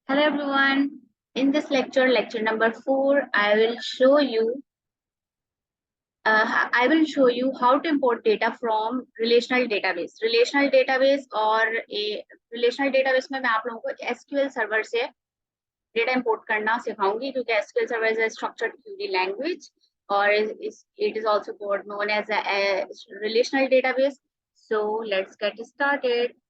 Hello everyone. In this lecture, lecture number 4, I will show you how to import data from relational database. Relational database और relational database में मैं आप लोगों को SQL Server से data import करना सिखाऊंगी क्योंकि SQL Server is a structured query language or it is also known as a relational database. So let's get started.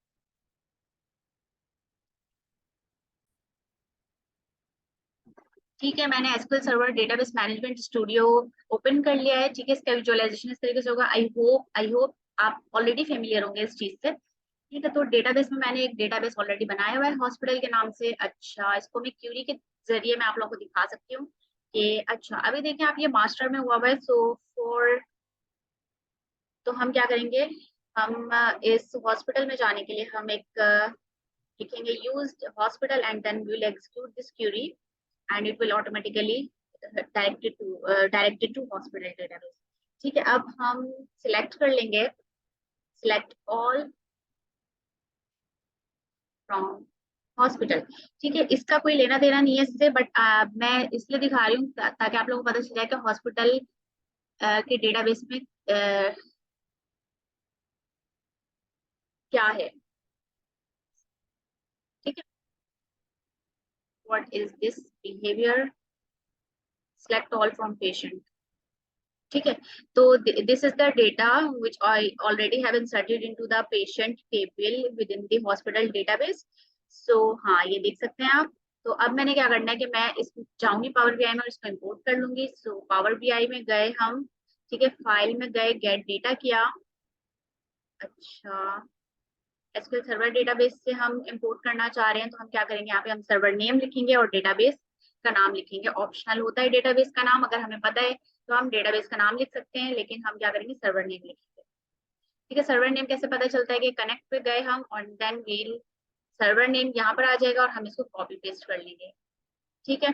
ठीक है, मैंने SQL server database management studio open कर लिया है। ठीक है, इसका विजुअलाइजेशन इस तरीके से होगा। आई होप आप ऑलरेडी फेमिलियर होंगे इस चीज से। ठीक है, तो डेटाबेस में मैंने एक डेटाबेस ऑलरेडी बनाया हुआ है हॉस्पिटल के नाम से। अच्छा, इसको मैं क्यूरी के जरिए मैं आप लोगों को दिखा सकती हूँ कि अच्छा अभी देखिए आप, ये मास्टर में हुआ हुआ है। तो हम क्या करेंगे, हम इस हॉस्पिटल में जाने के लिए हम एक लिखेंगे used hospital and then we will execute this query and it will automatically directed to hospital database. ठीक है, अब हम सिलेक्ट कर लेंगे select all from hospital. ठीक है, इसका कोई लेना देना नहीं है इससे, बट मैं इसलिए दिखा रही हूँ ताकि आप लोगों को पता चल जाए कि हॉस्पिटल के डेटाबेस में क्या है। ठीक है, what is this behavior, select all from patient. ठीक है, तो this is the data which I already have inserted into the patient table with in the hospital database. So हाँ, ये देख सकते हैं आप। तो अब मैंने क्या करना है कि मैं इस जाऊंगी पावर बीआई में और इसको इंपोर्ट कर लूंगी। सो पावर बीआई में गए हम, ठीक है, फाइल में गए, गेट डेटा किया। अच्छा, एसक्यूएल सर्वर डेटाबेस से हम इंपोर्ट करना चाह रहे हैं, तो हम क्या करेंगे, यहाँ पे हम सर्वर नेम लिखेंगे और डेटाबेस का नाम लिखेंगे। ऑप्शनल होता है डेटाबेस का नाम, अगर हमें पता है तो हम डेटाबेस का नाम लिख सकते हैं, लेकिन हम क्या करेंगे, सर्वर नेम लिखेंगे। ठीक है, सर्वर नेम कैसे पता चलता है कि कनेक्ट पे गए हम और देन वील सर्वर नेम यहाँ पर आ जाएगा और हम इसको कॉपी पेस्ट कर लेंगे। ठीक है,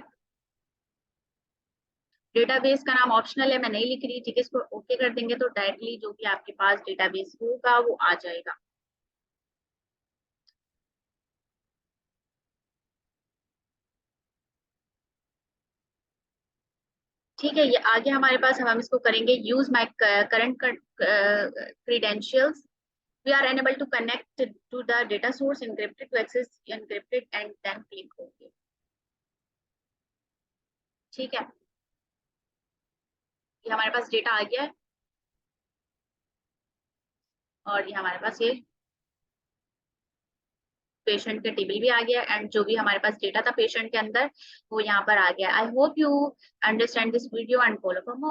डेटाबेस का नाम ऑप्शनल है, मैं नहीं लिख रही। ठीक है, इसको ओके कर देंगे तो डायरेक्टली जो भी आपके पास डेटाबेस होगा वो आ जाएगा। ठीक है, ये आगे हमारे पास, हम इसको करेंगे use my current credentials. We are unable to connect to the data source, encrypted to access encrypted and then click OK. ठीक है, ये हमारे पास डेटा आ गया है और ये हमारे पास ये पेशेंट का टेबल भी आ गया एंड जो भी हमारे पास डेटा था पेशेंट के अंदर वो यहाँ पर आ गया। I hope you understand this video and follow for more.